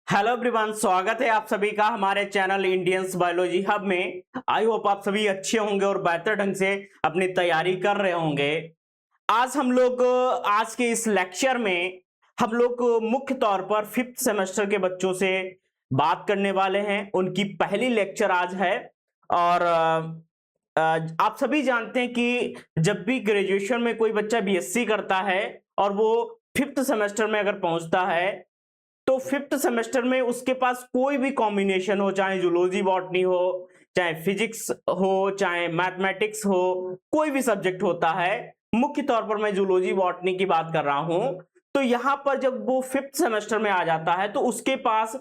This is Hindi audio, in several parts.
हेलो एवरीवन, स्वागत है आप सभी का हमारे चैनल इंडियंस बायोलॉजी हब में। आई होप आप सभी अच्छे होंगे और बेहतर ढंग से अपनी तैयारी कर रहे होंगे। आज के इस लेक्चर में हम लोग मुख्य तौर पर फिफ्थ सेमेस्टर के बच्चों से बात करने वाले हैं। उनकी पहली लेक्चर आज है। और आप सभी जानते हैं कि जब भी ग्रेजुएशन में कोई बच्चा बीएससी करता है और वो फिफ्थ सेमेस्टर में अगर पहुंचता है तो फिफ्थ सेमेस्टर में उसके पास कोई भी कॉम्बिनेशन हो, चाहे जूलॉजी बॉटनी हो, चाहे फिजिक्स हो, चाहे मैथमेटिक्स हो, कोई भी सब्जेक्ट होता है। मुख्य तौर पर मैं जूलॉजी बॉटनी की बात कर रहा हूं। तो यहां पर जब वो फिफ्थ सेमेस्टर में आ जाता है तो उसके पास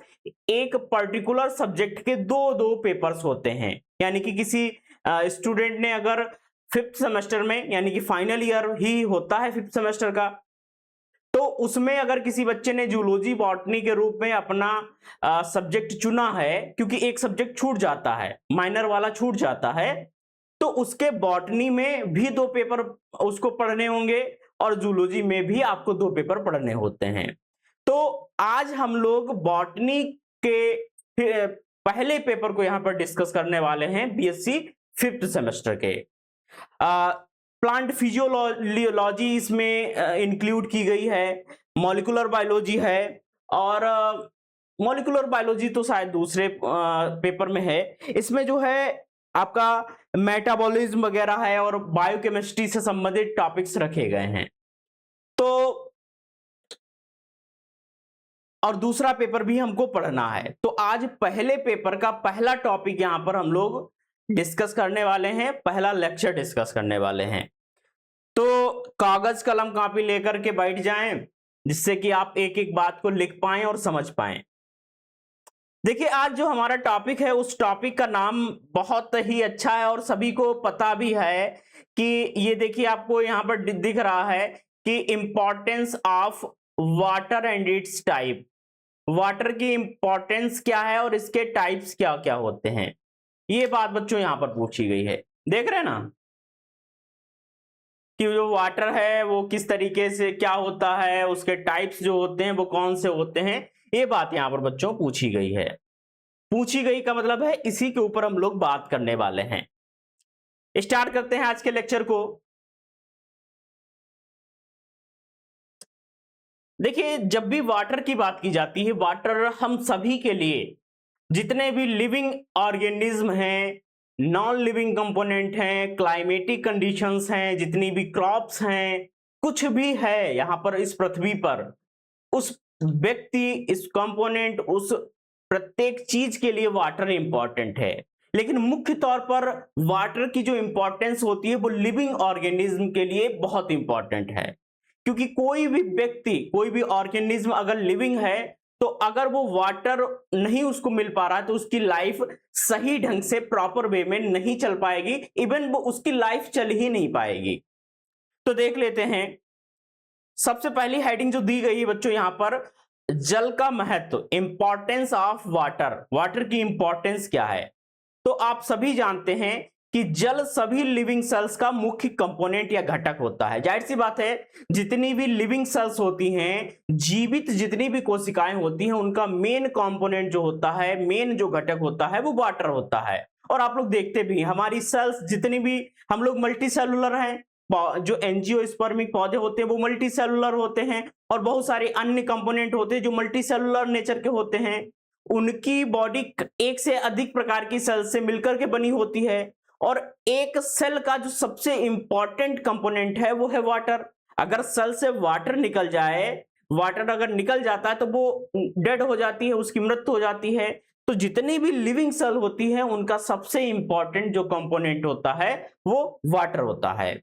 एक पर्टिकुलर सब्जेक्ट के दो दो पेपर्स होते हैं। यानी कि किसी स्टूडेंट ने अगर फिफ्थ सेमेस्टर में, यानी कि फाइनल ईयर ही होता है फिफ्थ सेमेस्टर का, तो उसमें अगर किसी बच्चे ने जूलॉजी बॉटनी के रूप में अपना सब्जेक्ट चुना है, क्योंकि एक सब्जेक्ट छूट जाता है, माइनर वाला छूट जाता है, तो उसके बॉटनी में भी दो पेपर उसको पढ़ने होंगे और जूलॉजी में भी आपको दो पेपर पढ़ने होते हैं। तो आज हम लोग बॉटनी के पहले पेपर को यहां पर डिस्कस करने वाले हैं, बीएससी फिफ्थ सेमेस्टर के। प्लांट फिजियोलॉजी इसमें इंक्लूड की गई है, मॉलिक्यूलर बायोलॉजी है, और मॉलिक्यूलर बायोलॉजी तो शायद दूसरे पेपर में है। इसमें जो है आपका मेटाबॉलिज्म वगैरह है और बायोकेमिस्ट्री से संबंधित टॉपिक्स रखे गए हैं। तो और दूसरा पेपर भी हमको पढ़ना है। तो आज पहले पेपर का पहला टॉपिक यहां पर हम लोग डिस्कस करने वाले हैं, पहला लेक्चर डिस्कस करने वाले हैं। तो कागज कलम कॉपी लेकर के बैठ जाएं, जिससे कि आप एक एक बात को लिख पाएं और समझ पाएं। देखिए, आज जो हमारा टॉपिक है उस टॉपिक का नाम बहुत ही अच्छा है और सभी को पता भी है कि ये देखिए आपको यहां पर दिख रहा है कि importance of water and it's type. Water की इंपॉर्टेंस क्या है और इसके टाइप्स क्या क्या होते हैं, ये बात बच्चों यहां पर पूछी गई है। देख रहे हैं ना कि जो वाटर है वो किस तरीके से क्या होता है, उसके टाइप्स जो होते हैं वो कौन से होते हैं, ये बात यहां पर बच्चों पूछी गई है। पूछी गई का मतलब है इसी के ऊपर हम लोग बात करने वाले हैं। स्टार्ट करते हैं आज के लेक्चर को। देखिए, जब भी वाटर की बात की जाती है, वाटर हम सभी के लिए, जितने भी लिविंग ऑर्गेनिज्म हैं, नॉन लिविंग कंपोनेंट हैं, क्लाइमेटिक कंडीशंस हैं, जितनी भी क्रॉप्स हैं, कुछ भी है यहां पर इस पृथ्वी पर, उस व्यक्ति, इस कंपोनेंट, उस प्रत्येक चीज के लिए वाटर इंपॉर्टेंट है। लेकिन मुख्य तौर पर वाटर की जो इंपॉर्टेंस होती है वो लिविंग ऑर्गेनिज्म के लिए बहुत इंपॉर्टेंट है। क्योंकि कोई भी व्यक्ति, कोई भी ऑर्गेनिज्म अगर लिविंग है, तो अगर वो वाटर नहीं उसको मिल पा रहा है तो उसकी लाइफ सही ढंग से प्रॉपर वे में नहीं चल पाएगी, इवन वो उसकी लाइफ चल ही नहीं पाएगी। तो देख लेते हैं, सबसे पहली हेडिंग जो दी गई है बच्चों यहां पर, जल का महत्व, इंपॉर्टेंस ऑफ वाटर। वाटर की इंपॉर्टेंस क्या है? तो आप सभी जानते हैं कि जल सभी लिविंग सेल्स का मुख्य कंपोनेंट या घटक होता है। जाहिर सी बात है, जितनी भी लिविंग सेल्स होती हैं, जीवित जितनी भी कोशिकाएं होती हैं, उनका मेन कंपोनेंट जो होता है, मेन जो घटक होता है वो वाटर होता है। और आप लोग देखते भी हैं, हमारी सेल्स जितनी भी, हम लोग मल्टी सेलुलर हैं, जो एंजियोस्पर्मिक पौधे होते हैं वो मल्टी सेलुलर होते हैं, और बहुत सारे अन्य कंपोनेंट होते हैं जो मल्टी सेलुलर नेचर के होते हैं। उनकी बॉडी एक से अधिक प्रकार की सेल से मिलकर के बनी होती है, और एक सेल का जो सबसे इंपॉर्टेंट कंपोनेंट है वो है वाटर। अगर सेल से वाटर निकल जाए, वाटर अगर निकल जाता है तो वो डेड हो जाती है, उसकी मृत्यु हो जाती है। तो जितनी भी लिविंग सेल होती है उनका सबसे इंपॉर्टेंट जो कंपोनेंट होता है वो वाटर होता है।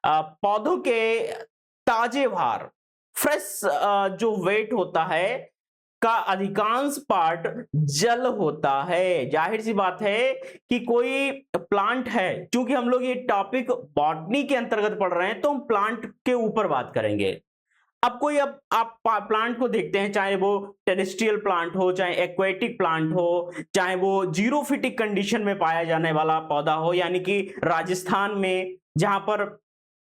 पौधों के ताजे भार, फ्रेश जो वेट होता है का अधिकांश पार्ट जल होता है। जाहिर सी बात है कि कोई प्लांट है, क्योंकि हम लोग ये टॉपिक बॉटनी के अंतर्गत पढ़ रहे हैं तो हम प्लांट के ऊपर बात करेंगे। अब आप प्लांट को देखते हैं, चाहे वो टेरेस्ट्रियल प्लांट हो, चाहे एक्वेटिक प्लांट हो, चाहे वो जीरोफिटिक कंडीशन में पाया जाने वाला पौधा हो, यानी कि राजस्थान में जहां पर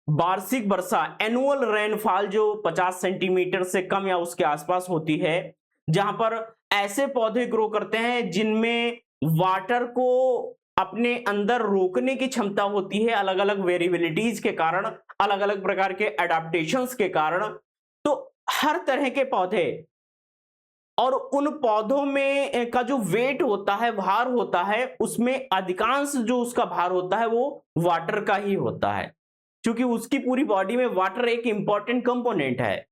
वार्षिक वर्षा, एनुअल रेनफॉल जो 50 सेंटीमीटर से कम या उसके आसपास होती है, जहां पर ऐसे पौधे ग्रो करते हैं जिनमें वाटर को अपने अंदर रोकने की क्षमता होती है, अलग अलग वेरिएबिलिटीज के कारण, अलग अलग प्रकार के एडाप्टेशंस के कारण। तो हर तरह के पौधे और उन पौधों में का जो वेट होता है, भार होता है, उसमें अधिकांश जो उसका भार होता है वो वाटर का ही होता है, क्योंकि उसकी पूरी बॉडी में वाटर एक इंपॉर्टेंट कंपोनेंट है।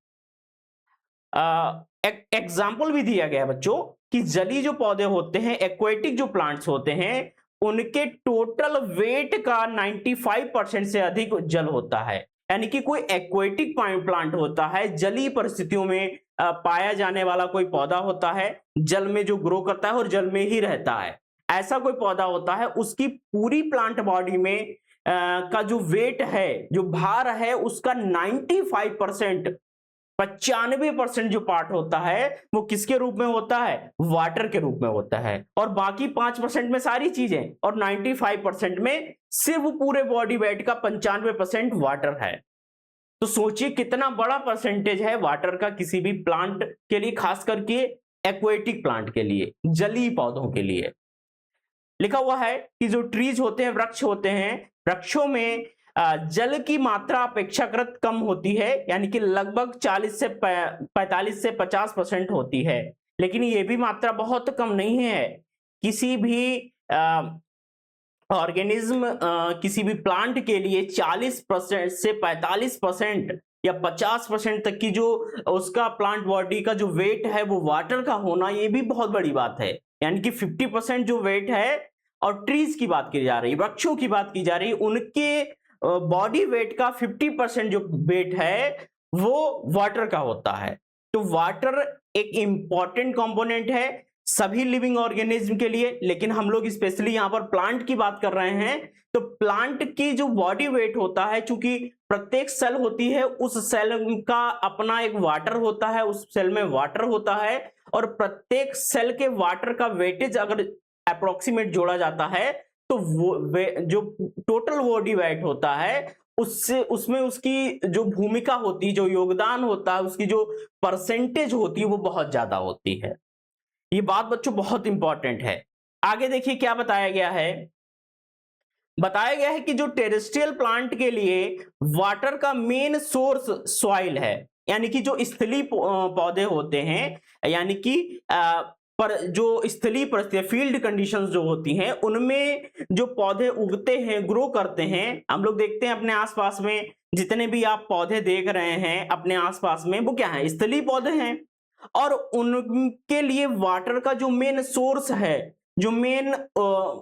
एग्जाम्पल भी दिया गया है बच्चों कि जलीय जो पौधे होते हैं, एक्वेटिक जो प्लांट्स होते हैं, उनके टोटल वेट का 95% से अधिक जल होता है। यानी कि कोई एक्वेटिक प्लांट होता है, जलीय परिस्थितियों में पाया जाने वाला कोई पौधा होता है, जल में जो ग्रो करता है और जल में ही रहता है, ऐसा कोई पौधा होता है, उसकी पूरी प्लांट बॉडी में का जो वेट है, जो भार है, उसका 95%, 95% जो पार्ट होता है वो किसके रूप में होता है? वाटर के रूप में होता है। और बाकी 5% में सारी चीजें, और 95% में सिर्फ पूरे बॉडी वेट का 95% वाटर है। तो सोचिए कितना बड़ा परसेंटेज है वाटर का किसी भी प्लांट के लिए, खास करके एक्वेटिक प्लांट के लिए, जलीय पौधों के लिए। लिखा हुआ है कि जो ट्रीज होते हैं, वृक्ष होते हैं, वृक्षों में जल की मात्रा अपेक्षाकृत कम होती है, यानी कि लगभग 40 से 45 से 50% होती है। लेकिन ये भी मात्रा बहुत कम नहीं है। किसी भी ऑर्गेनिज्म, किसी भी प्लांट के लिए 40% से 45% या 50% तक की जो उसका प्लांट बॉडी का जो वेट है वो वाटर का होना, ये भी बहुत बड़ी बात है। यानी कि 50% जो वेट है, और ट्रीज की बात की जा रही है, वृक्षों की बात की जा रही है, उनके बॉडी वेट का 50% जो वेट है वो वाटर का होता है। तो वाटर एक इंपॉर्टेंट कंपोनेंट है सभी लिविंग ऑर्गेनिज्म के लिए। लेकिन हम लोग स्पेशली यहां पर प्लांट की बात कर रहे हैं, तो प्लांट की जो बॉडी वेट होता है, चूंकि प्रत्येक सेल होती है, उस सेल का अपना एक वाटर होता है, उस सेल में वाटर होता है, और प्रत्येक सेल के वाटर का वेटेज अगर अप्रोक्सीमेट जोड़ा जाता है तो वो जो टोटल बॉडी वेट होता है, उससे उसमें उसकी जो भूमिका होती है, जो योगदान होता है, उसकी जो परसेंटेज होती है वो बहुत ज्यादा होती है। ये बात बच्चों बहुत इंपॉर्टेंट है। आगे देखिए क्या बताया गया है। बताया गया है कि जो टेरेस्ट्रियल प्लांट के लिए वाटर का मेन सोर्स सॉइल है, यानी कि जो स्थलीय पौधे होते हैं, यानी कि पर जो स्थलीय परिस्थितियां, फील्ड कंडीशंस जो होती हैं, उनमें जो पौधे उगते हैं, ग्रो करते हैं, हम लोग देखते हैं अपने आसपास में जितने भी आप पौधे देख रहे हैं अपने आसपास में, वो क्या है? स्थलीय पौधे हैं। और उनके लिए वाटर का जो मेन सोर्स है, जो मेन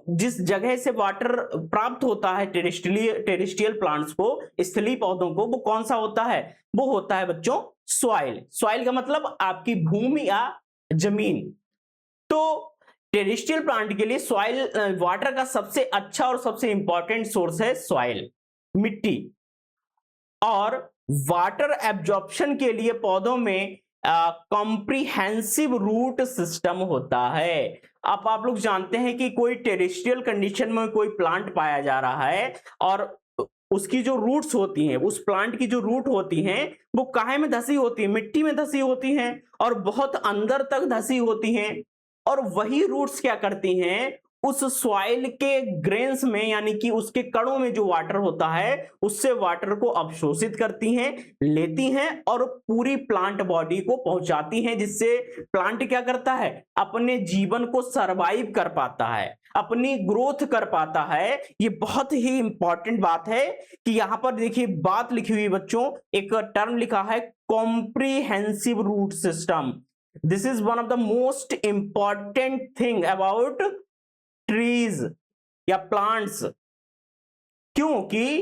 जिस जगह से वाटर प्राप्त होता है टेरेस्ट्रियल प्लांट्स को, स्थलीय पौधों को, वो कौन सा होता है? वो होता है बच्चों सॉइल। सॉइल का मतलब आपकी भूमि या जमीन। तो टेरेस्ट्रियल प्लांट के लिए सॉइल, वाटर का सबसे अच्छा और सबसे इंपॉर्टेंट सोर्स है सॉइल, मिट्टी। और वाटर एब्जॉर्प्शन के लिए पौधों में कॉम्प्रिहेंसिव रूट सिस्टम होता है। अब आप लोग जानते हैं कि कोई टेरेस्ट्रियल कंडीशन में कोई प्लांट पाया जा रहा है, और उसकी जो रूट्स होती हैं, उस प्लांट की जो रूट होती हैं, वो काहे में धसी होती है? मिट्टी में धसी होती हैं, और बहुत अंदर तक धसी होती हैं। और वही रूट्स क्या करती हैं? उस सॉइल के ग्रेन्स में, यानी कि उसके कणों में जो वाटर होता है, उससे वाटर को अवशोषित करती हैं, लेती हैं, और पूरी प्लांट बॉडी को पहुंचाती हैं, जिससे प्लांट क्या करता है? अपने जीवन को सरवाइव कर पाता है, अपनी ग्रोथ कर पाता है। ये बहुत ही इंपॉर्टेंट बात है कि यहां पर देखिए बात लिखी हुई बच्चों, एक टर्म लिखा है comprehensive root system. This is one of the most important thing about trees या प्लांट्स। क्योंकि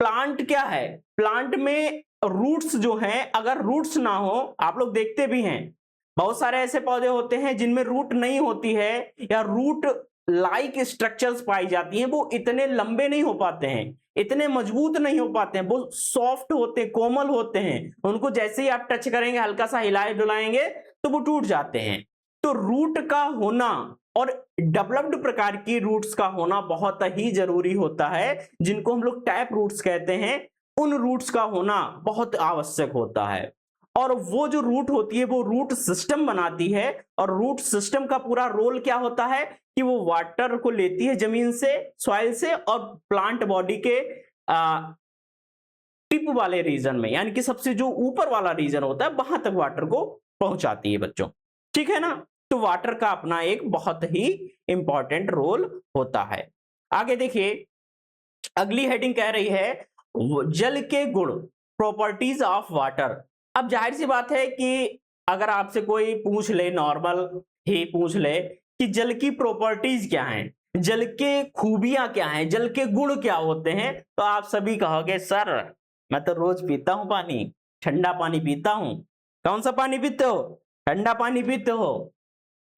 प्लांट क्या है? प्लांट में रूट्स जो हैं, अगर रूट्स ना हो, आप लोग देखते भी हैं बहुत सारे ऐसे पौधे होते हैं जिनमें रूट नहीं होती है, या रूट लाइक स्ट्रक्चर्स पाई जाती हैं, वो इतने लंबे नहीं हो पाते हैं, इतने मजबूत नहीं हो पाते हैं, वो सॉफ्ट होते हैं, कोमल होते हैं, उनको जैसे ही आप टच करेंगे, हल्का सा हिलाए डुलाएंगे तो वो टूट जाते हैं। तो रूट का होना और डेवलप्ड प्रकार की रूट्स का होना बहुत ही जरूरी होता है, जिनको हम लोग टैप रूट्स कहते हैं। उन रूट्स का होना बहुत आवश्यक होता है। और वो जो रूट होती है वो रूट सिस्टम बनाती है, और रूट सिस्टम का पूरा रोल क्या होता है कि वो वाटर को लेती है जमीन से, सॉइल से, और प्लांट बॉडी के टिप वाले रीजन में, यानी कि सबसे जो ऊपर वाला रीजन होता है वहां तक वाटर को पहुंचाती है बच्चों। ठीक है ना? तो वाटर का अपना एक बहुत ही इंपॉर्टेंट रोल होता है। आगे देखिए, अगली हेडिंग कह रही है जल के गुण, प्रॉपर्टीज ऑफ वाटर। अब जाहिर सी बात है कि अगर आपसे कोई पूछ ले, नॉर्मल ही पूछ ले कि जल की प्रॉपर्टीज क्या हैं, जल के खूबियां क्या हैं, जल के गुण क्या होते हैं, तो आप सभी कहोगे सर मैं तो रोज पीता हूं पानी, ठंडा पानी पीता हूं। कौन सा पानी पीते हो? ठंडा पानी पीते हो,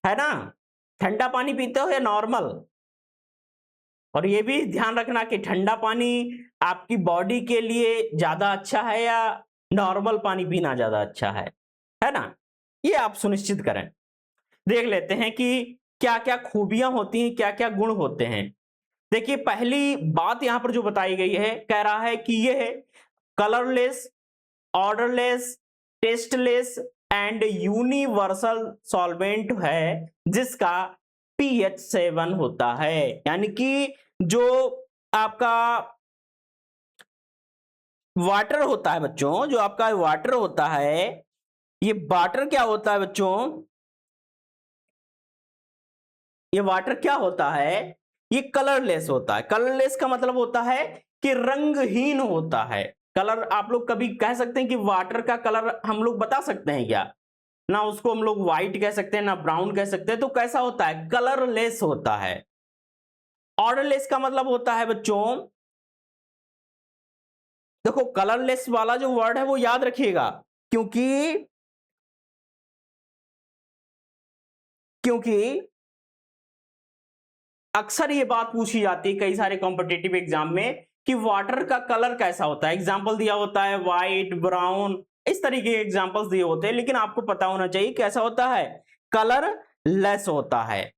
है ना? ठंडा पानी पीते हो या नॉर्मल? और ये भी ध्यान रखना कि ठंडा पानी आपकी बॉडी के लिए ज्यादा अच्छा है या नॉर्मल पानी पीना ज्यादा अच्छा है ना? ये आप सुनिश्चित करें। देख लेते हैं कि क्या क्या खूबियां होती हैं, क्या क्या गुण होते हैं। देखिए, पहली बात यहां पर जो बताई गई है, कह रहा है कि ये है colourless, odourless, tasteless and universal solvent है, जिसका pH 7 होता है। यानी कि जो आपका वाटर होता है बच्चों, जो आपका वाटर होता है, ये वाटर क्या होता है बच्चों? ये वाटर क्या होता है? ये कलरलेस होता है। कलरलेस का मतलब होता है कि रंगहीन होता है। कलर आप लोग कभी कह सकते हैं कि वाटर का कलर हम लोग बता सकते हैं क्या? ना उसको हम लोग व्हाइट कह सकते हैं, ना ब्राउन कह सकते हैं। तो कैसा होता है? कलरलेस होता है। ऑर्डरलेस का मतलब होता है बच्चों, देखो कलरलेस वाला जो वर्ड है वो याद रखिएगा, क्योंकि क्योंकि अक्सर ये बात पूछी जाती है कई सारे कॉम्पिटिटिव एग्जाम में कि वाटर का कलर कैसा होता है। एग्जाम्पल दिया होता है व्हाइट, ब्राउन, इस तरीके के एग्जाम्पल्स दिए होते हैं, लेकिन आपको पता होना चाहिए कैसा होता है, कलर लेस होता है।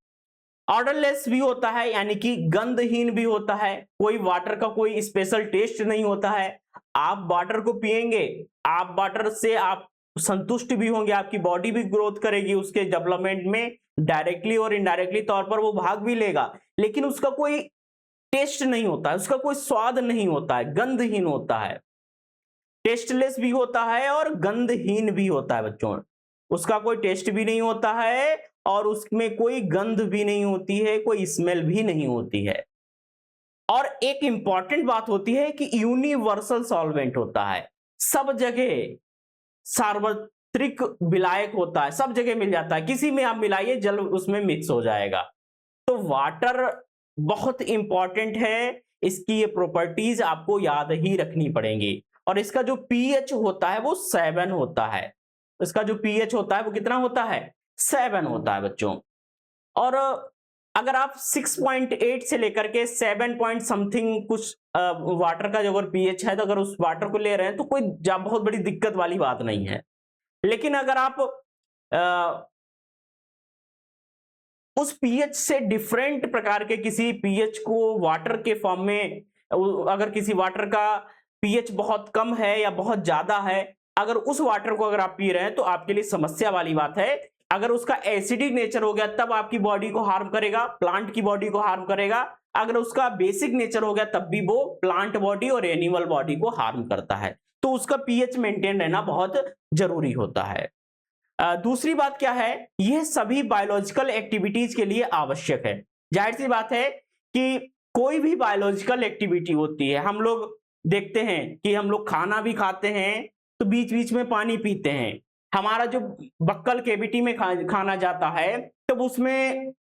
ऑर्डरलेस भी होता है, यानी कि गंधहीन भी होता है। कोई वाटर का कोई स्पेशल टेस्ट नहीं होता है। आप वाटर को पिएंगे, आप वाटर से आप संतुष्ट भी होंगे, आपकी बॉडी भी ग्रोथ करेगी, उसके डेवलपमेंट में डायरेक्टली और इनडायरेक्टली तौर पर वो भाग भी लेगा, लेकिन उसका कोई टेस्ट नहीं होता है, उसका कोई स्वाद नहीं होता है, गंधहीन होता है। टेस्टलेस भी होता है और गंधहीन भी होता है बच्चों। उसका कोई टेस्ट भी नहीं होता है और उसमें कोई गंध भी नहीं होती है, कोई स्मेल भी नहीं होती है। और एक इंपॉर्टेंट बात होती है कि यूनिवर्सल सॉल्वेंट होता है, सब जगह सार्वत्रिक विलायक होता है, सब जगह मिल जाता है, किसी में आप मिलाइए जल उसमें मिक्स हो जाएगा। तो वाटर बहुत इंपॉर्टेंट है, इसकी ये प्रॉपर्टीज आपको याद ही रखनी पड़ेंगी। और इसका जो पीएच होता है वो 7 होता है। इसका जो पीएच होता है वो कितना होता है? 7 होता है बच्चों। और अगर आप 6.8 से लेकर के 7 पॉइंट समथिंग कुछ वाटर का जो अगर पीएच है, तो अगर उस वाटर को ले रहे हैं तो कोई बहुत बड़ी दिक्कत वाली बात नहीं है। लेकिन अगर आप उस पीएच से डिफरेंट प्रकार के किसी पीएच को वाटर के फॉर्म में, अगर किसी वाटर का पीएच बहुत कम है या बहुत ज्यादा है, अगर उस वाटर को अगर आप पी रहे हैं तो आपके लिए समस्या वाली बात है। अगर उसका एसिडिक नेचर हो गया तब आपकी बॉडी को हार्म करेगा, प्लांट की बॉडी को हार्म करेगा। अगर उसका बेसिक नेचर हो गया तब भी वो प्लांट बॉडी और एनिमल बॉडी को हार्म करता है। तो उसका पीएच मेंटेन रहना बहुत जरूरी होता है। दूसरी बात क्या है, यह सभी बायोलॉजिकल एक्टिविटीज के लिए आवश्यक है। जाहिर सी बात है कि कोई भी बायोलॉजिकल एक्टिविटी होती है, हम लोग देखते हैं कि हम लोग खाना भी खाते हैं तो बीच बीच में पानी पीते हैं। हमारा जो बक्कल केविटी में खाना जाता है तब उसमें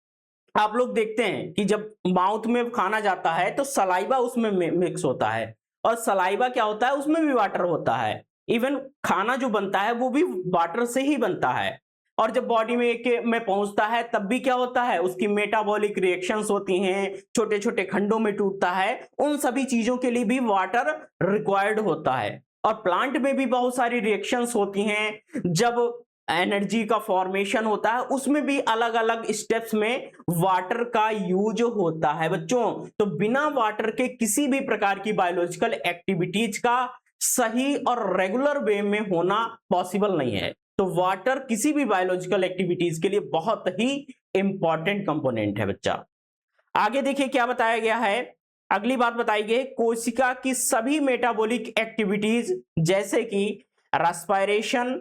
आप लोग देखते हैं कि जब माउथ में खाना जाता है तो सलाइवा उसमें मिक्स होता है, और सलाइवा क्या होता है, उसमें भी वाटर होता है। इवन खाना जो बनता है वो भी वाटर से ही बनता है। और जब बॉडी में पहुंचता है तब भी क्या होता है, उसकी मेटाबॉलिक रिएक्शंस होती हैं, छोटे छोटे खंडों में टूटता है। उन सभी चीजों के लिए भी वाटर रिक्वायर्ड होता है। और प्लांट में भी बहुत सारी रिएक्शंस होती हैं, जब एनर्जी का फॉर्मेशन होता है उसमें भी अलग अलग स्टेप्स में वाटर का यूज होता है बच्चों। तो बिना वाटर के किसी भी प्रकार की बायोलॉजिकल एक्टिविटीज का सही और रेगुलर वे में होना पॉसिबल नहीं है। तो वाटर किसी भी बायोलॉजिकल एक्टिविटीज के लिए बहुत ही इंपॉर्टेंट कंपोनेंट है बच्चा। आगे देखिए क्या बताया गया है। अगली बात बताई गई, कोशिका की सभी मेटाबॉलिक एक्टिविटीज जैसे कि respiration,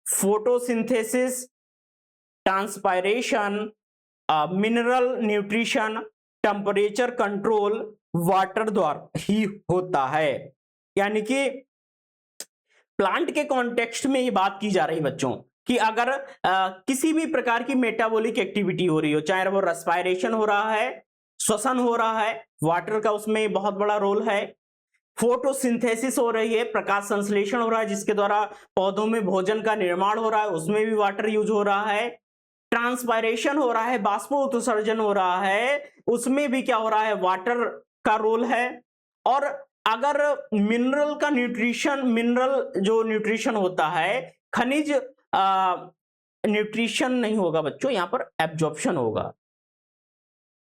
photosynthesis, transpiration, mineral nutrition, temperature control water द्वारा ही होता है। यानी कि प्लांट के कॉन्टेक्स्ट में ये बात की जा रही बच्चों कि अगर किसी भी प्रकार की मेटाबॉलिक एक्टिविटी हो रही हो, चाहे वो रेस्पिरेशन हो रहा है, श्वसन हो रहा है, वाटर का उसमें बहुत बड़ा रोल है। फोटोसिंथेसिस हो रही है, प्रकाश संश्लेषण हो रहा है जिसके द्वारा पौधों में भोजन का निर्माण हो रहा है, उसमें भी वाटर यूज हो रहा है। ट्रांसपायरेशन हो रहा है, बाष्पोत्सर्जन हो रहा है, उसमें भी क्या हो रहा है, वाटर का रोल है। और अगर मिनरल का न्यूट्रिशन, मिनरल जो न्यूट्रिशन होता है, खनिज न्यूट्रिशन नहीं होगा बच्चों, यहां पर एब्जॉर्प्शन होगा,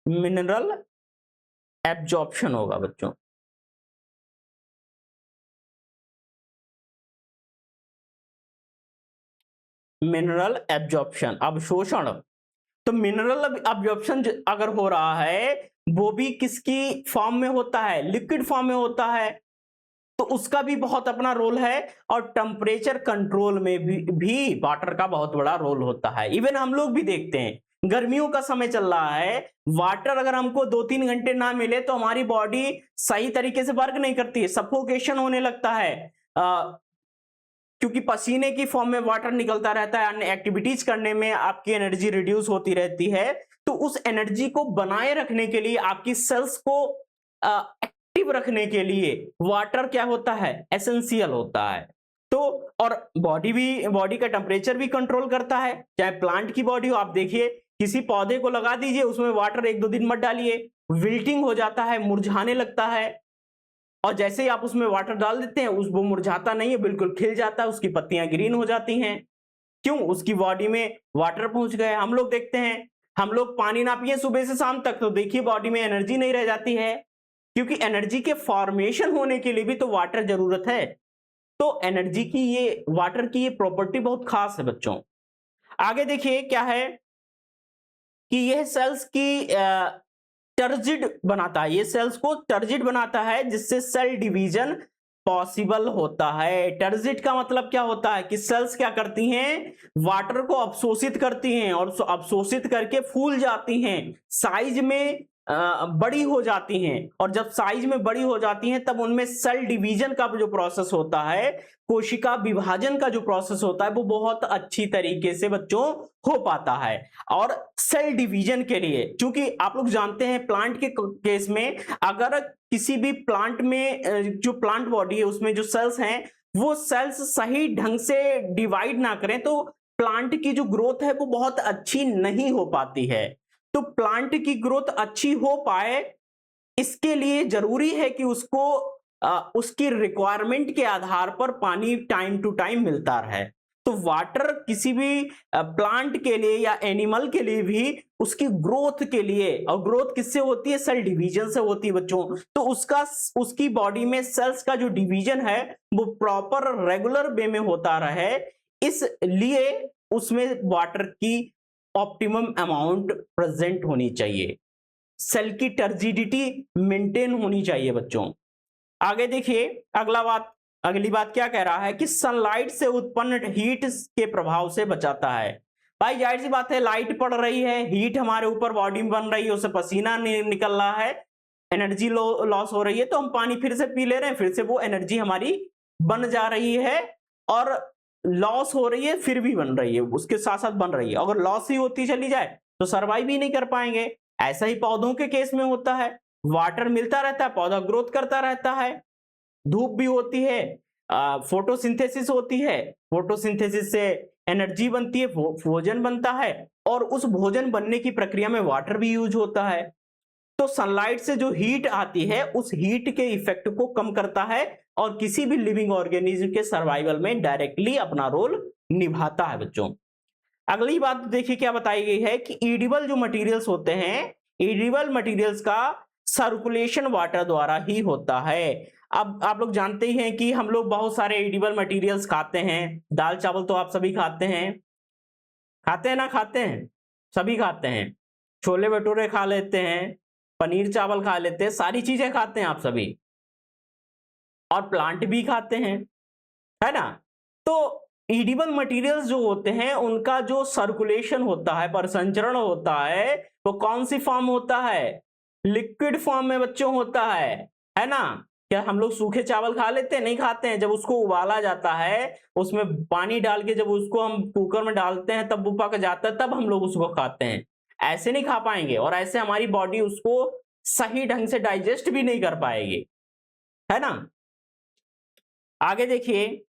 मिनरल एब्जॉर्प्शन होगा बच्चों। मिनरल एब्जॉर्प्शन, अवशोषण। तो मिनरल अब्जॉर्प्शन अगर हो रहा है वो भी किसकी फॉर्म में होता है, लिक्विड फॉर्म में होता है, तो उसका भी बहुत अपना रोल है। और टेम्परेचर कंट्रोल में भी वाटर का बहुत बड़ा रोल होता है। इवन हम लोग भी देखते हैं, गर्मियों का समय चल रहा है, वाटर अगर हमको 2-3 घंटे ना मिले तो हमारी बॉडी सही तरीके से वर्क नहीं करती है, सफोकेशन होने लगता है, क्योंकि पसीने की फॉर्म में वाटर निकलता रहता है, अन्य एक्टिविटीज करने में आपकी एनर्जी रिड्यूस होती रहती है। तो उस एनर्जी को बनाए रखने के लिए, आपकी सेल्स को एक्टिव रखने के लिए वाटर क्या होता है, एसेंशियल होता है। तो और बॉडी का टेम्परेचर भी कंट्रोल करता है, चाहे प्लांट की बॉडी हो। आप देखिए किसी पौधे को लगा दीजिए, उसमें वाटर 1-2 दिन मत डालिए, विल्टिंग हो जाता है, मुरझाने लगता है। और जैसे ही आप उसमें वाटर डाल देते हैं, वो मुरझाता नहीं है, बिल्कुल खिल जाता है, उसकी पत्तियां ग्रीन हो जाती हैं। क्यों? उसकी बॉडी में वाटर पहुंच गए। हम लोग देखते हैं, हम लोग पानी ना पिए सुबह से शाम तक तो देखिए बॉडी में एनर्जी नहीं रह जाती है, क्योंकि एनर्जी के फॉर्मेशन होने के लिए भी तो वाटर जरूरत है। तो एनर्जी की ये, वाटर की ये प्रॉपर्टी बहुत खास है बच्चों। आगे देखिए क्या है कि यह सेल्स की टर्जिड बनाता है, ये सेल्स को टर्जिड बनाता है, जिससे सेल डिवीजन पॉसिबल होता है। टर्जिड का मतलब क्या होता है कि सेल्स क्या करती हैं, वाटर को अवशोषित करती हैं और अवशोषित करके फूल जाती हैं, साइज में बड़ी हो जाती हैं। और जब साइज में बड़ी हो जाती हैं तब उनमें सेल डिवीजन का जो प्रोसेस होता है, कोशिका विभाजन का जो प्रोसेस होता है, वो बहुत अच्छी तरीके से बच्चों हो पाता है। और सेल डिवीजन के लिए, क्योंकि आप लोग जानते हैं प्लांट के केस में, अगर किसी भी प्लांट में जो प्लांट बॉडी है उसमें जो सेल्स हैं, वो सेल्स सही ढंग से डिवाइड ना करें तो प्लांट की जो ग्रोथ है वो बहुत अच्छी नहीं हो पाती है। तो प्लांट की ग्रोथ अच्छी हो पाए, इसके लिए जरूरी है कि उसको उसकी रिक्वायरमेंट के आधार पर पानी टाइम टू टाइम मिलता रहे। तो वाटर किसी भी प्लांट के लिए या एनिमल के लिए भी उसकी ग्रोथ के लिए, और ग्रोथ किससे होती है, सेल डिवीजन से होती है बच्चों। तो उसकी बॉडी में सेल्स का जो डिवीजन है वो प्रॉपर रेगुलर वे में होता रहे, इसलिए उसमें वाटर की ऑप्टिमम अमाउंट प्रेजेंट होनी चाहिए, सेल की टर्जिडिटी मेंटेन होनी चाहिए बच्चों। आगे देखिए अगली बात क्या कह रहा है कि सनलाइट से उत्पन्न हीट के प्रभाव से बचाता है। भाई जाहिर सी बात है, लाइट पड़ रही है, हीट हमारे ऊपर बॉडी में बन रही है, उससे पसीना निकल रहा है, एनर्जी लॉस हो रही है, तो हम पानी फिर से पी ले रहे हैं, फिर से वो एनर्जी हमारी बन जा रही है, और लॉस हो रही है फिर भी बन रही है, उसके साथ साथ बन रही है। अगर लॉस ही होती चली जाए तो सर्वाइव ही नहीं कर पाएंगे। ऐसा ही पौधों के केस में होता है, वाटर मिलता रहता है, पौधा ग्रोथ करता रहता है, धूप भी होती है, फोटोसिंथेसिस होती है, फोटोसिंथेसिस से एनर्जी बनती है, भोजन बनता है, और उस भोजन बनने की प्रक्रिया में वाटर भी यूज होता है। तो सनलाइट से जो हीट आती है उस हीट के इफेक्ट को कम करता है और किसी भी लिविंग ऑर्गेनिज्म के सर्वाइवल में डायरेक्टली अपना रोल निभाता है बच्चों। अगली बात देखिए क्या बताई गई है कि एडिबल जो मटेरियल्स होते हैं, एडिबल मटेरियल्स का सर्कुलेशन वाटर द्वारा ही होता है। अब आप लोग जानते ही हैं कि हम लोग बहुत सारे एडिबल मटेरियल्स खाते हैं। दाल चावल तो आप सभी खाते हैं, खाते हैं ना? खाते हैं, सभी खाते हैं। छोले भटूरे खा लेते हैं, पनीर चावल खा लेते हैं, सारी चीजें खाते हैं आप सभी, और प्लांट भी खाते हैं, है ना? तो एडिबल मटेरियल्स जो होते हैं उनका जो सर्कुलेशन होता है, परिसंचरण होता है, वो कौन सी फॉर्म होता है? लिक्विड फॉर्म में बच्चों होता है ना? क्या हम लोग सूखे चावल खा लेते हैं? नहीं खाते हैं। जब उसको उबाला जाता है, उसमें पानी डाल के जब उसको हम कुकर में डालते हैं, तब वो पक जाता है, तब हम लोग उसको खाते हैं। ऐसे नहीं खा पाएंगे, और ऐसे हमारी बॉडी उसको सही ढंग से डाइजेस्ट भी नहीं कर पाएगी, है ना? आगे देखिए,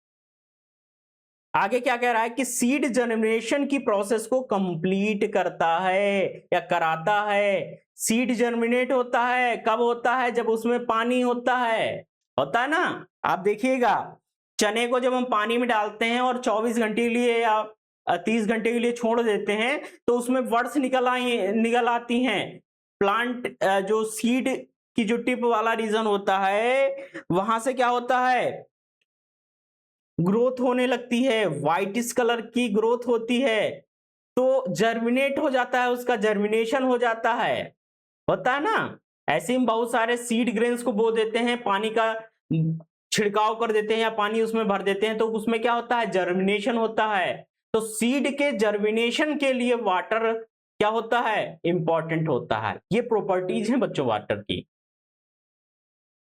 आगे क्या कह रहा है कि सीड जर्मिनेशन की प्रोसेस को कंप्लीट करता है या कराता है। सीड जर्मिनेट होता है कब होता है? जब उसमें पानी होता है ना? आप देखिएगा, चने को जब हम पानी में डालते हैं और 24 घंटे के लिए या 30 घंटे के लिए छोड़ देते हैं, तो उसमें वर्ड्स निकल आती हैं। प्लांट जो सीड की जो टिप वाला रीजन होता है, वहां से क्या होता है? ग्रोथ होने लगती है, व्हाइटिश कलर की ग्रोथ होती है, तो जर्मिनेट हो जाता है, उसका जर्मिनेशन हो जाता है, होता है ना? ऐसे ही बहुत सारे सीड ग्रेन्स को बो देते हैं, पानी का छिड़काव कर देते हैं या पानी उसमें भर देते हैं, तो उसमें क्या होता है? जर्मिनेशन होता है। तो सीड के जर्मिनेशन के लिए वाटर क्या होता है? इंपॉर्टेंट होता है। ये प्रॉपर्टीज हैं बच्चों वाटर की।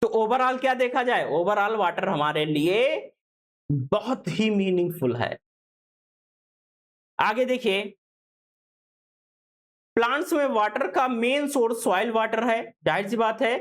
तो ओवरऑल क्या देखा जाए? ओवरऑल वाटर हमारे लिए बहुत ही मीनिंगफुल है। आगे देखिए, प्लांट्स में वाटर का मेन सोर्स सॉइल वाटर है, जाहिर सी बात है।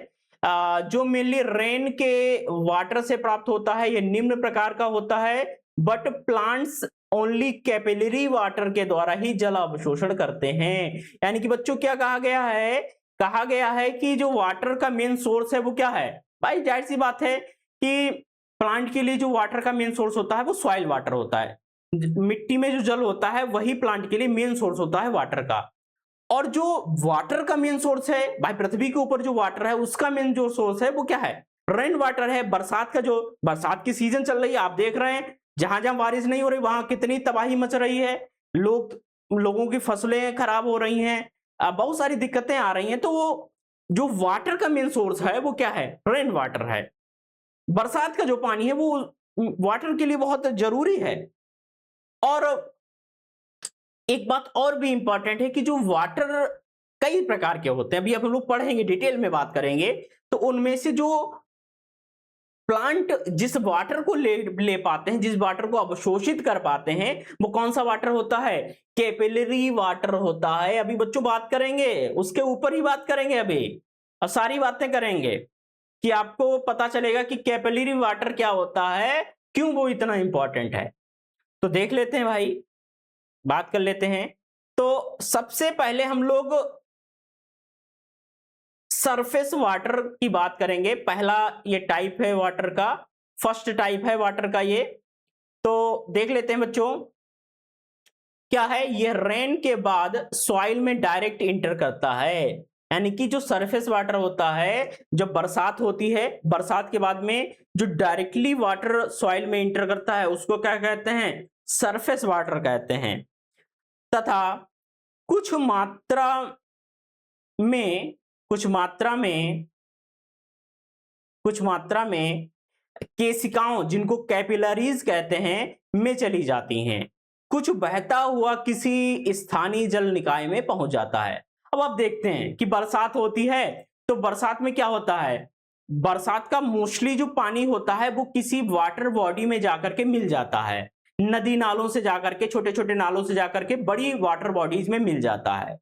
जो मेनली रेन के वाटर से प्राप्त होता है, ये निम्न प्रकार का होता है। But plants only capillary water के द्वारा ही जल अवशोषण करते हैं। यानी कि बच्चों क्या कहा गया है? कहा गया है कि जो वाटर का मेन सोर्स है वो क्या है? भाई जाहिर सी बात है कि प्लांट के लिए जो वाटर का मेन सोर्स होता है वो सॉइल वाटर होता है। मिट्टी में जो जल होता है वही प्लांट के लिए मेन सोर्स होता है वाटर का। और जो वाटर का मेन सोर्स है भाई, पृथ्वी के ऊपर जो वाटर है उसका मेन जो सोर्स है वो क्या है? रेन वाटर है। बरसात का जो बरसात की सीजन चल रही है, आप देख रहे हैं जहां जहां बारिश नहीं हो रही वहां कितनी तबाही मच रही है, लोगों की फसलें खराब हो रही हैं, बहुत सारी दिक्कतें आ रही हैं। तो वो जो वाटर का मेन सोर्स है वो क्या है? रेन वाटर है। बरसात का जो पानी है वो वाटर के लिए बहुत जरूरी है। और एक बात और भी इंपॉर्टेंट है कि जो वाटर कई प्रकार के होते हैं, अभी हम लोग पढ़ेंगे, डिटेल में बात करेंगे, तो उनमें से जो प्लांट जिस वाटर को ले पाते हैं, जिस वाटर को अवशोषित कर पाते हैं, वो कौन सा वाटर होता है? कैपिलरी वाटर होता है। अभी बच्चों बात करेंगे, उसके ऊपर ही बात करेंगे अभी, और सारी बातें करेंगे कि आपको पता चलेगा कि कैपिलरी वाटर क्या होता है, क्यों वो इतना इंपॉर्टेंट है। तो देख लेते हैं भाई, बात कर लेते हैं। तो सबसे पहले हम लोग सरफेस वाटर की बात करेंगे। पहला ये टाइप है वाटर का, फर्स्ट टाइप है वाटर का ये। तो देख लेते हैं बच्चों, क्या है ये? रेन के बाद सॉइल में डायरेक्ट इंटर करता है। यानी कि जो सरफेस वाटर होता है, जब बरसात होती है, बरसात के बाद में जो डायरेक्टली वाटर सॉइल में इंटर करता है उसको क्या कहते हैं? सरफेस वाटर कहते हैं। तथा कुछ मात्रा में कुछ मात्रा में कुछ मात्रा में केशिकाओं, जिनको कैपिलरीज कहते हैं, में चली जाती हैं। कुछ बहता हुआ किसी स्थानीय जल निकाय में पहुंच जाता है। अब आप देखते हैं कि बरसात होती है, तो बरसात में क्या होता है? बरसात का मोस्टली जो पानी होता है वो किसी वाटर बॉडी में जाकर के मिल जाता है। नदी नालों से जाकर के, छोटे छोटे नालों से जाकर के बड़ी वाटर बॉडीज में मिल जाता है।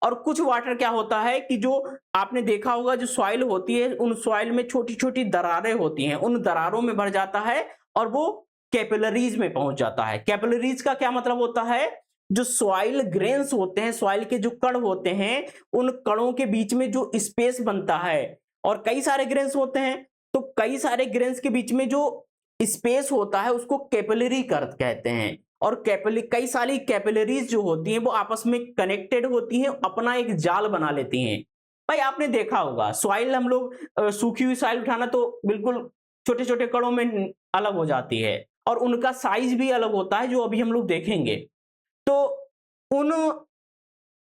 और कुछ वाटर क्या होता है कि जो आपने देखा होगा, जो सॉइल होती है, उन सॉइल में छोटी छोटी दरारें होती हैं, उन दरारों में भर जाता है और वो कैपिलरीज में पहुंच जाता है। कैपिलरीज का क्या मतलब होता है? जो सॉइल ग्रेन्स होते हैं, सॉइल के जो कण होते हैं, उन कणों के बीच में जो स्पेस बनता है, और कई सारे ग्रेन्स होते हैं, तो कई सारे ग्रेन्स के बीच में जो स्पेस होता है उसको कैपिलरी कर्व कहते हैं। और कई सारी कैपिलरीज जो होती हैं वो आपस में कनेक्टेड होती हैं, अपना एक जाल बना लेती हैं। भाई आपने देखा होगा सॉइल, हम लोग सूखी हुई सॉइल उठाना तो बिल्कुल छोटे छोटे कणों में अलग हो जाती है और उनका साइज भी अलग होता है, जो अभी हम लोग देखेंगे। तो उन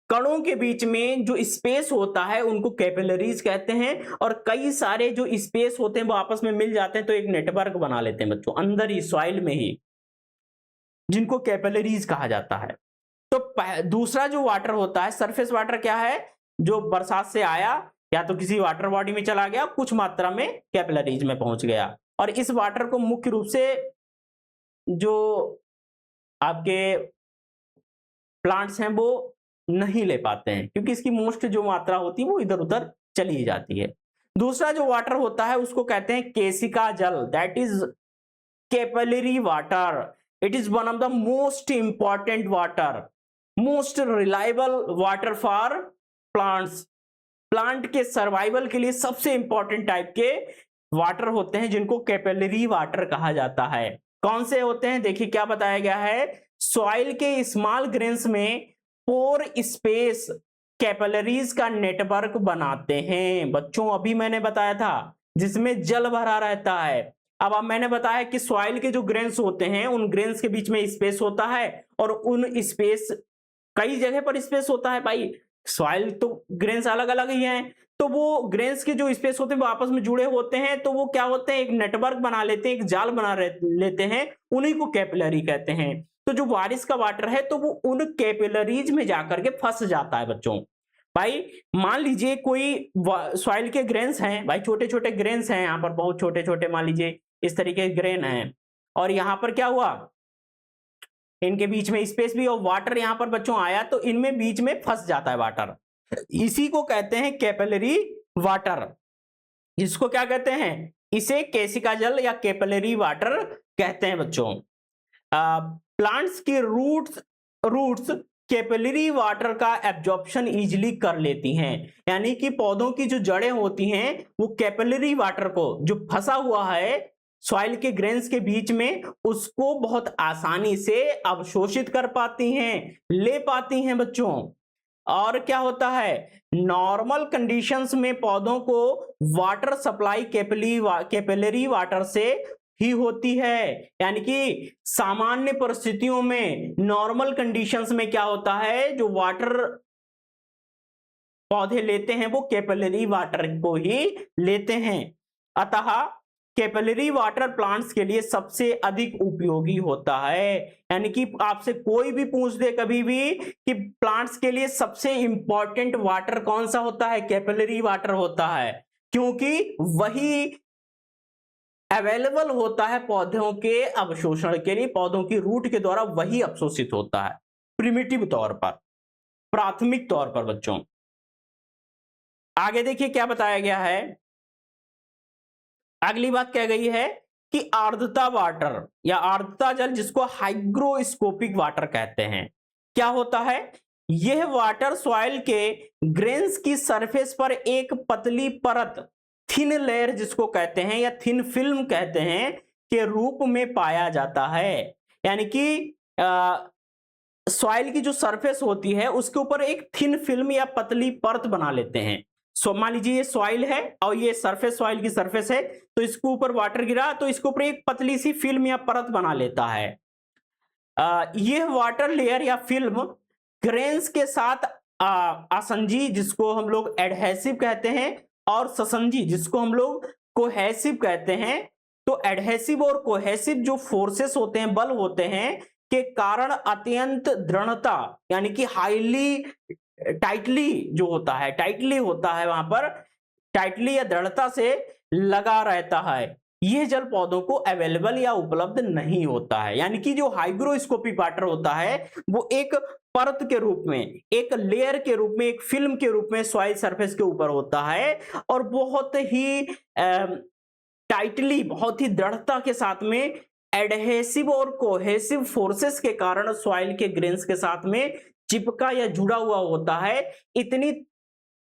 कणों के बीच में जो स्पेस होता है उनको कैपिलरीज कहते हैं, और कई सारे जो स्पेस होते हैं वो आपस में मिल जाते हैं तो एक नेटवर्क बना लेते हैं बच्चों, अंदर ही सॉइल में ही, जिनको कैपिलरीज कहा जाता है। तो दूसरा जो वाटर होता है, सरफेस वाटर, क्या है? जो बरसात से आया या तो किसी वाटर बॉडी में चला गया, कुछ मात्रा में कैपिलरीज में पहुंच गया, और इस वाटर को मुख्य रूप से जो आपके प्लांट्स हैं वो नहीं ले पाते हैं, क्योंकि इसकी मोस्ट जो मात्रा होती है वो इधर उधर चली जाती है। दूसरा जो वाटर होता है उसको कहते हैं केशिका जल, that is capillary water. It is one of the most important water, most reliable water for plants. Plant के सर्वाइवल के लिए सबसे इंपॉर्टेंट टाइप के वाटर होते हैं जिनको कैपिलरी वाटर कहा जाता है। कौन से होते हैं? देखिए क्या बताया गया है, सॉइल के स्मॉल ग्रेन्स में पोर स्पेस कैपिलरीज का नेटवर्क बनाते हैं बच्चों, अभी मैंने बताया था, जिसमें जल भरा रहता है। अब मैंने बताया कि सॉइल के जो ग्रेन्स होते हैं उन ग्रेन्स के बीच में स्पेस होता है, और उन स्पेस, कई जगह पर स्पेस होता है भाई, सॉइल तो ग्रेन्स अलग अलग ही हैं, तो वो ग्रेन्स के जो स्पेस होते हैं वो आपस में जुड़े होते हैं, तो वो क्या होते हैं, एक नेटवर्क बना लेते हैं, एक जाल बना लेते हैं, उन्हीं को कैपिलरी कहते हैं। तो जो बारिश का वाटर है तो वो उन कैपिलरीज में जाकर के फंस जाता है बच्चों। भाई मान लीजिए कोई सॉइल के ग्रेन्स हैं, भाई छोटे छोटे ग्रेन्स हैं, यहाँ पर बहुत छोटे छोटे, मान लीजिए इस तरीके के ग्रेन हैं, और यहाँ पर क्या हुआ, इनके बीच में स्पेस भी और वाटर यहाँ पर बच्चों आया तो इनमें बीच में फंस जाता है वाटर, इसी को कहते हैं कैपिलरी वाटर। इसको क्या कहते हैं? इसे केशिका जल या कैपिलरी वाटर कहते हैं बच्चों। प्लांट्स की रूट्स कैपिलरी वाटर का एब्जॉर्प्शन इजीली कर लेती हैं, यानी कि पौधों की जो जड़ें होती हैं वो कैपिलरी वाटर को, जो फंसा हुआ है सॉइल के ग्रेन्स के बीच में, उसको बहुत आसानी से अवशोषित कर पाती हैं, ले पाती हैं बच्चों। और क्या होता है, नॉर्मल कंडीशंस में पौधों को वाटर सप्लाई कैपिलरी वाटर से ही होती है, यानी कि सामान्य परिस्थितियों में, नॉर्मल कंडीशंस में क्या होता है, जो वाटर पौधे लेते हैं वो कैपिलरी वाटर को ही लेते हैं। अतः कैपिलरी वाटर प्लांट्स के लिए सबसे अधिक उपयोगी होता है, यानी कि आपसे कोई भी पूछ दे कभी भी कि प्लांट्स के लिए सबसे इंपॉर्टेंट वाटर कौन सा होता है, कैपिलरी वाटर होता है, क्योंकि वही अवेलेबल होता है पौधों के अवशोषण के लिए, पौधों की रूट के द्वारा वही अवशोषित होता है प्रिमिटिव तौर पर, प्राथमिक तौर पर बच्चों। आगे देखिए क्या बताया गया है, अगली बात क्या गई है कि आर्द्रता वाटर या आर्द्रता जल, जिसको हाइग्रोस्कोपिक वाटर कहते हैं, क्या होता है, यह वाटर सॉइल के ग्रेन्स की सरफेस पर एक पतली परत, थिन लेयर जिसको कहते हैं या थिन फिल्म कहते हैं, के रूप में पाया जाता है। यानी कि सॉइल की जो सरफेस होती है उसके ऊपर एक थिन फिल्म या पतली परत बना लेते हैं। मान लीजिए ये सॉइल है और ये सरफेस, सॉइल की सरफेस है, तो इसके ऊपर वाटर गिरा तो इसके ऊपर एक पतली सी फिल्म या परत बना लेता है। यह वाटर लेयर या फिल्म ग्रेन्स के साथ आसंजी, जिसको हम लोग एडहेसिव कहते हैं, और ससंजी, जिसको हम लोग कोहेसिव कहते हैं। तो एडहेसिव और कोहेसिव जो फोर्सेस होते हैं, बल होते हैं, के कारण अत्यंत दृढ़ता, यानी कि हाईली टाइटली जो होता है, टाइटली होता है, वहां पर टाइटली या दृढ़ता से लगा रहता है, यह जल पौधों को अवेलेबल या उपलब्ध नहीं होता है। यानी कि जो हाइग्रोस्कोपिक वाटर होता है वो एक परत के रूप में, एक लेयर के रूप में, एक फिल्म के रूप में सॉइल सरफेस के ऊपर होता है, और बहुत ही टाइटली, बहुत ही दृढ़ता के साथ में एडहेसिव और कोहेसिव फोर्सेस के कारण सॉइल के ग्रेन्स के साथ में चिपका या जुड़ा हुआ होता है। इतनी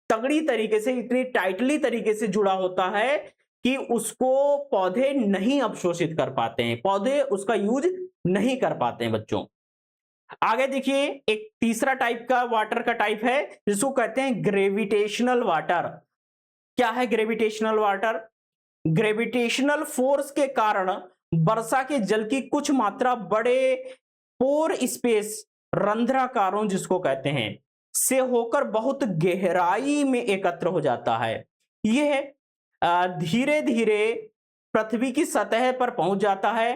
तगड़ी तरीके से, इतनी टाइटली तरीके से जुड़ा होता है कि उसको पौधे नहीं अवशोषित कर पाते हैं, पौधे उसका यूज नहीं कर पाते हैं बच्चों। आगे देखिए एक तीसरा टाइप का वाटर का टाइप है जिसको कहते हैं ग्रेविटेशनल वाटर। क्या है ग्रेविटेशनल वाटर? ग्रेविटेशनल फोर्स के कारण वर्षा के जल की कुछ मात्रा बड़े पोर स्पेस, रंध्राकारों जिसको कहते हैं, से होकर बहुत गहराई में एकत्र हो जाता है। यह धीरे धीरे पृथ्वी की सतह पर पहुंच जाता है।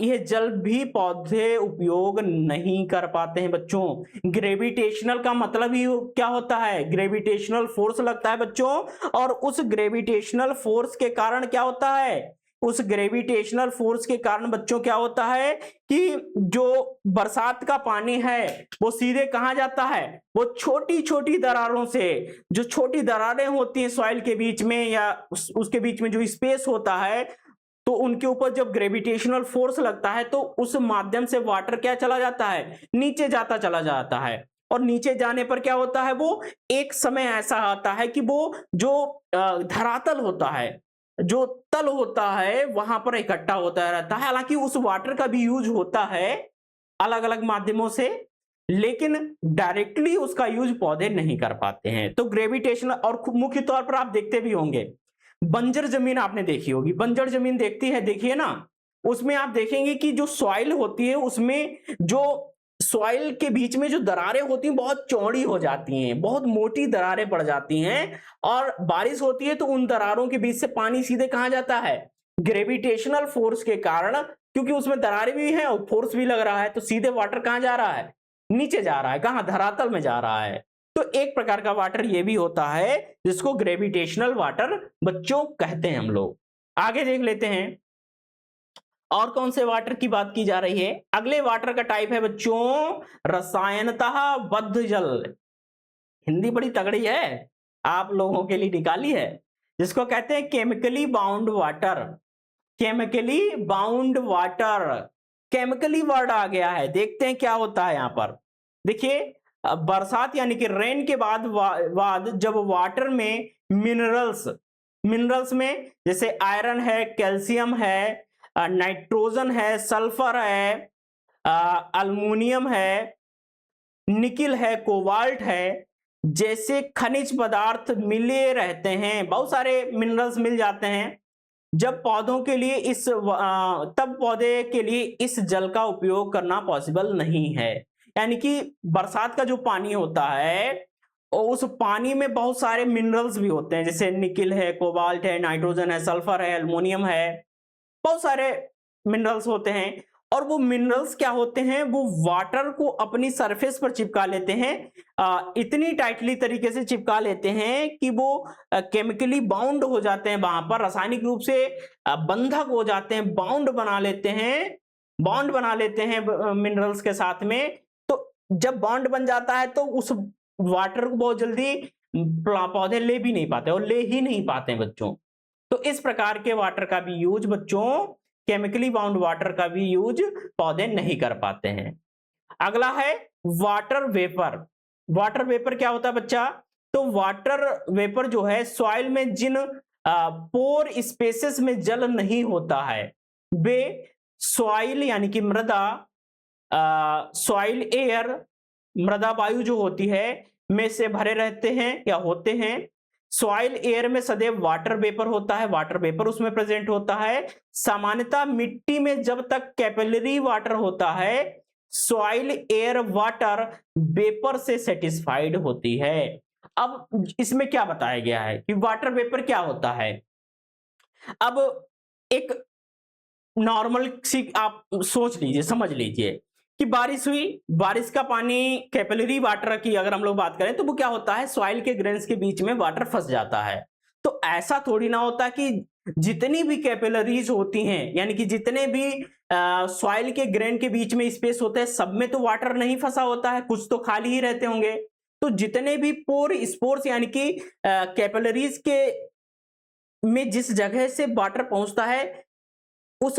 यह जल भी पौधे उपयोग नहीं कर पाते हैं बच्चों। ग्रेविटेशनल का मतलब ही क्या होता है? ग्रेविटेशनल फोर्स लगता है बच्चों, और उस ग्रेविटेशनल फोर्स के कारण क्या होता है? उस ग्रेविटेशनल फोर्स के कारण बच्चों क्या होता है कि जो बरसात का पानी है वो सीधे कहां जाता है? वो छोटी छोटी दरारों से, जो छोटी दरारें होती हैं सॉइल के बीच में या उसके बीच में जो स्पेस होता है, तो उनके ऊपर जब ग्रेविटेशनल फोर्स लगता है तो उस माध्यम से वाटर क्या चला जाता है? नीचे जाता चला जाता है। और नीचे जाने पर क्या होता है? वो एक समय ऐसा आता है कि वो जो धरातल होता है, जो तल होता है, वहां पर इकट्ठा होता रहता है। हालांकि उस वाटर का भी यूज होता है अलग अलग माध्यमों से, लेकिन डायरेक्टली उसका यूज पौधे नहीं कर पाते हैं। तो ग्रेविटेशनल, और मुख्य तौर पर आप देखते भी होंगे, बंजर जमीन आपने देखी होगी, बंजर जमीन देखती है, देखिए ना, उसमें आप देखेंगे कि जो सॉइल होती है उसमें जो सॉइल के बीच में जो दरारें होती हैं बहुत चौड़ी हो जाती हैं, बहुत मोटी दरारें पड़ जाती हैं, और बारिश होती है तो उन दरारों के बीच से पानी सीधे कहां जाता है? ग्रेविटेशनल फोर्स के कारण, क्योंकि उसमें दरारें भी हैं और फोर्स भी लग रहा है, तो सीधे वाटर कहां जा रहा है? नीचे जा रहा है। कहां? धरातल में जा रहा है। तो एक प्रकार का वाटर ये भी होता है जिसको ग्रेविटेशनल वाटर बच्चों कहते हैं हम लोग। आगे देख लेते हैं और कौन से वाटर की बात की जा रही है। अगले वाटर का टाइप है बच्चों रसायनतः बद्ध जल। हिंदी बड़ी तगड़ी है, आप लोगों के लिए निकाली है, जिसको कहते हैं chemically bound water. Chemically bound water, chemically word आ गया है। देखते हैं क्या होता है यहां पर। देखिए, बरसात यानी कि रेन के बाद जब वाटर में मिनरल्स में जैसे आयरन है, कैल्शियम है, नाइट्रोजन है, सल्फर है, अल्मुनियम है, निकिल है, कोबाल्ट है, जैसे खनिज पदार्थ मिले रहते हैं, बहुत सारे मिनरल्स मिल जाते हैं। जब पौधों के लिए तब पौधे के लिए इस जल का उपयोग करना पॉसिबल नहीं है। यानी कि बरसात का जो पानी होता है और उस पानी में बहुत सारे मिनरल्स भी होते हैं, जैसे निकिल है, कोबाल्ट है, नाइट्रोजन है, सल्फर है, एल्युमिनियम है, बहुत सारे मिनरल्स होते हैं। और वो मिनरल्स क्या होते हैं? वो वाटर को अपनी सरफेस पर चिपका लेते हैं, इतनी टाइटली तरीके से चिपका लेते हैं कि वो केमिकली बाउंड हो जाते हैं, वहां पर रासायनिक रूप से बंधक हो जाते हैं, बॉन्ड बना लेते हैं मिनरल्स के साथ में। तो जब बॉन्ड बन जाता है तो उस वाटर को बहुत जल्दी पौधे ले भी नहीं पाते और ले ही नहीं पाते हैं बच्चों। तो इस प्रकार के वाटर का भी यूज बच्चों, केमिकली बाउंड वाटर का भी यूज पौधे नहीं कर पाते हैं। अगला है वाटर वेपर। वाटर वेपर क्या होता है बच्चा? तो वाटर वेपर जो है सॉइल में जिन पोर स्पेसेस में जल नहीं होता है, वे सॉइल यानी कि मृदा, सॉइल एयर, मृदा वायु जो होती है में से भरे रहते हैं या होते हैं। सॉइल एयर में सदैव वाटर वेपर होता है, वाटर वेपर उसमें प्रेजेंट होता है। सामान्यतः मिट्टी में जब तक कैपिलरी वाटर होता है, सॉइल एयर वाटर वेपर से सेटिस्फाइड होती है। अब इसमें क्या बताया गया है कि वाटर वेपर क्या होता है। अब एक नॉर्मल सी आप सोच लीजिए, समझ लीजिए कि बारिश हुई, बारिश का पानी, कैपिलरी वाटर की अगर हम लोग बात करें तो वो क्या होता है? सॉइल के ग्रेन्स के बीच में वाटर फंस जाता है। तो ऐसा थोड़ी ना होता कि जितनी भी कैपिलरीज होती हैं, यानी कि जितने भी सॉइल के ग्रेन के बीच में स्पेस होते हैं, सब में तो वाटर नहीं फंसा होता है, कुछ तो खाली ही रहते होंगे। तो जितने भी पोर स्पोर्स यानी कि कैपिलरीज के में जिस जगह से वाटर पहुंचता है, उस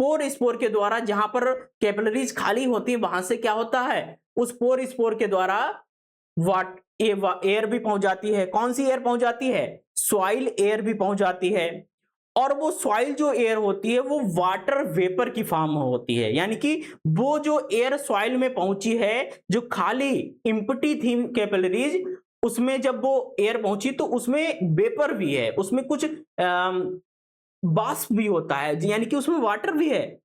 पोर स्पोर के द्वारा जहां पर कैपिलरीज खाली होती है, वहां से क्या होता है? उस पोर स्पोर के द्वारा एयर भी पहुंच जाती है। कौन सी एयर पहुंच जाती है? सॉइल एयर भी पहुंच जाती है। और वो सॉइल जो एयर होती है वो वाटर वेपर की फॉर्म में होती है। यानी कि वो जो एयर सॉइल में पहुंची है, जो खाली इंप्टी थी कैपिलरीज, उसमें जब वो एयर पहुंची तो उसमें वेपर भी है, उसमें कुछ वाष्प भी होता है, यानी कि उसमें वाटर भी है।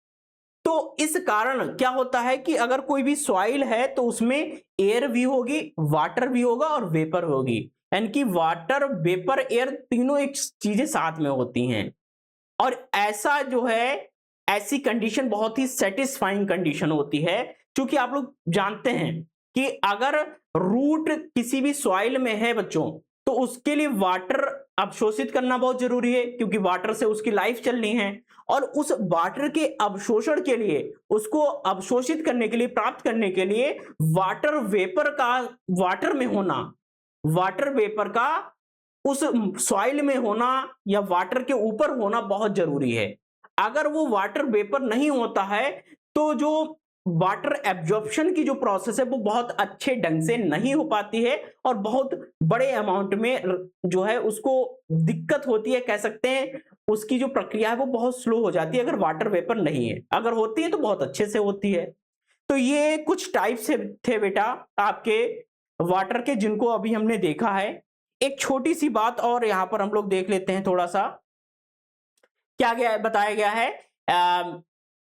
तो इस कारण क्या होता है कि अगर कोई भी सॉइल है तो उसमें एयर भी होगी, वाटर भी होगा और वेपर होगी, यानी कि वाटर, वेपर, एयर तीनों एक चीजें साथ में होती हैं। और ऐसा जो है, ऐसी कंडीशन बहुत ही सेटिस्फाइंग कंडीशन होती है, क्योंकि आप लोग जानते हैं कि अगर रूट किसी भी सॉइल में है बच्चों, तो उसके लिए वाटर अवशोषित करना बहुत जरूरी है, क्योंकि वाटर से उसकी लाइफ चलनी है। और उस वाटर के अवशोषण के लिए, उसको अवशोषित करने के लिए, प्राप्त करने के लिए वाटर वेपर का, वाटर में होना, वाटर वेपर का उस सॉइल में होना या वाटर के ऊपर होना बहुत जरूरी है। अगर वो वाटर वेपर नहीं होता है तो जो वाटर एब्जॉर्प्शन की जो प्रोसेस है वो बहुत अच्छे ढंग से नहीं हो पाती है और बहुत बड़े अमाउंट में जो है उसको दिक्कत होती है, कह सकते हैं उसकी जो प्रक्रिया है वो बहुत स्लो हो जाती है अगर वाटर वेपर नहीं है। अगर होती है तो बहुत अच्छे से होती है। तो ये कुछ टाइप्स थे बेटा आपके वाटर के, जिनको अभी हमने देखा है। एक छोटी सी बात और यहां पर हम लोग देख लेते हैं थोड़ा सा, क्या गया बताया गया है,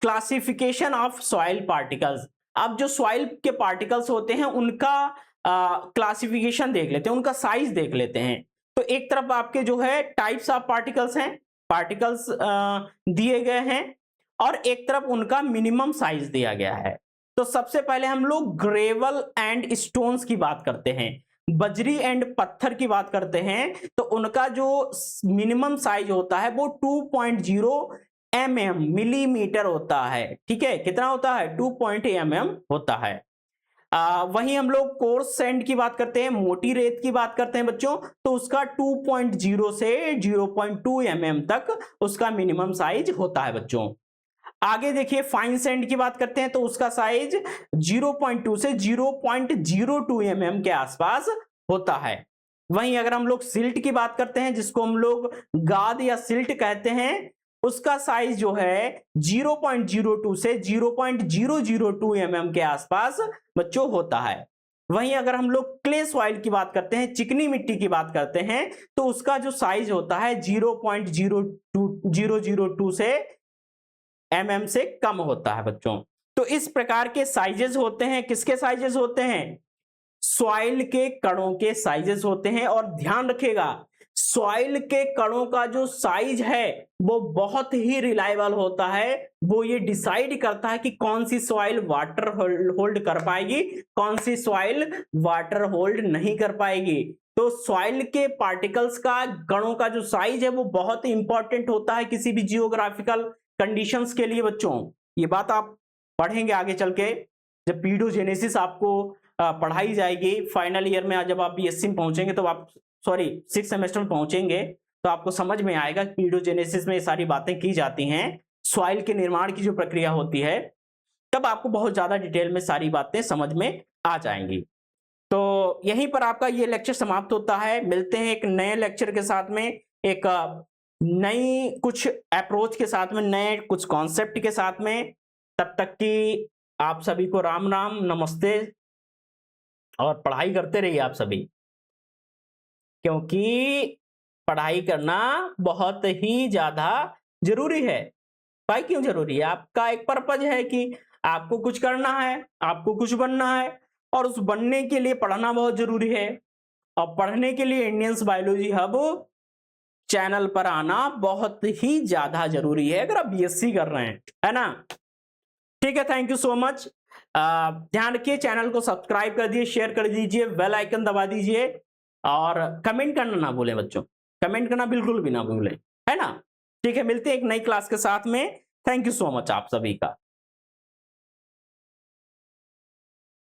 क्लासिफिकेशन ऑफ सॉइल पार्टिकल्स। अब जो सॉइल के पार्टिकल्स होते हैं उनका क्लासिफिकेशन देख लेते हैं, उनका साइज देख लेते हैं। तो एक तरफ आपके जो है टाइप्स ऑफ पार्टिकल्स हैं, पार्टिकल्स दिए गए हैं, और एक तरफ उनका मिनिमम साइज दिया गया है। तो सबसे पहले हम लोग ग्रेवल एंड स्टोन्स की बात करते हैं, बजरी एंड पत्थर की बात करते हैं। तो उनका जो मिनिमम साइज होता है वो 2.0 mm मिलीमीटर होता है। ठीक है, कितना होता है? 2.0 mm होता है। वहीं हम लोग कोर्स सैंड की बात करते हैं, मोटी रेत की बात करते हैं बच्चों, तो उसका 2.0 से 0.2 mm तक उसका मिनिमम साइज होता है बच्चों। आगे देखिए फाइन सैंड की बात करते हैं तो उसका साइज 0.2 से 0.02 mm के आसपास होता है। वहीं अगर हम लोग सिल्ट की बात करते हैं, जिसको हम लोग गाद या सिल्ट कहते हैं, उसका साइज जो है 0.02 से 0.002 mm के आसपास बच्चों होता है। वहीं अगर हम लोग क्ले सॉइल की बात करते हैं, चिकनी मिट्टी की बात करते हैं, तो उसका जो साइज होता है 0.002 से mm से कम होता है बच्चों। तो इस प्रकार के साइजेस होते हैं। किसके साइजेस होते हैं? सॉइल के कणों के साइजेस होते हैं। और ध्यान रखिएगा, सॉइल के कणों का जो साइज है वो बहुत ही रिलायबल होता है। वो ये डिसाइड करता है कि कौन सी सॉइल वाटर होल्ड कर पाएगी, कौन सी सॉइल वाटर होल्ड नहीं कर पाएगी। तो सॉइल के पार्टिकल्स का, कणों का जो साइज है वो बहुत ही इंपॉर्टेंट होता है किसी भी जियोग्राफिकल कंडीशंस के लिए बच्चों। ये बात आप पढ़ेंगे आगे चल के, जब पीडोजेनेसिस आपको पढ़ाई जाएगी फाइनल ईयर में। जब आप बीएससी में पहुंचेंगे तो आप, सॉरी 6th सेमेस्टर में पहुंचेंगे तो आपको समझ में आएगा कि पीडोजेनेसिस में ये सारी बातें की जाती हैं, सॉइल के निर्माण की जो प्रक्रिया होती है, तब आपको बहुत ज्यादा डिटेल में सारी बातें समझ में आ जाएंगी। तो यहीं पर आपका ये लेक्चर समाप्त होता है। मिलते हैं एक नए लेक्चर के साथ में, एक नई कुछ अप्रोच के साथ में, नए कुछ कॉन्सेप्ट के साथ में। तब तक की आप सभी को राम राम, नमस्ते, और पढ़ाई करते रहिए आप सभी, क्योंकि पढ़ाई करना बहुत ही ज्यादा जरूरी है। भाई क्यों जरूरी है? आपका एक पर्पज है कि आपको कुछ करना है, आपको कुछ बनना है, और उस बनने के लिए पढ़ना बहुत जरूरी है। और पढ़ने के लिए इंडियंस बायोलॉजी हब चैनल पर आना बहुत ही ज्यादा जरूरी है, अगर आप बीएससी कर रहे हैं, है ना? ठीक है, थैंक यू सो मच। ध्यान रखिए, चैनल को सब्सक्राइब कर दीजिए, शेयर कर दीजिए, बेल आइकन दबा दीजिए, और कमेंट करना ना भूलें बच्चों, कमेंट करना बिल्कुल भी ना भूलें, है ना? ठीक है, मिलते हैं एक नई क्लास के साथ में। थैंक यू सो मच आप सभी का।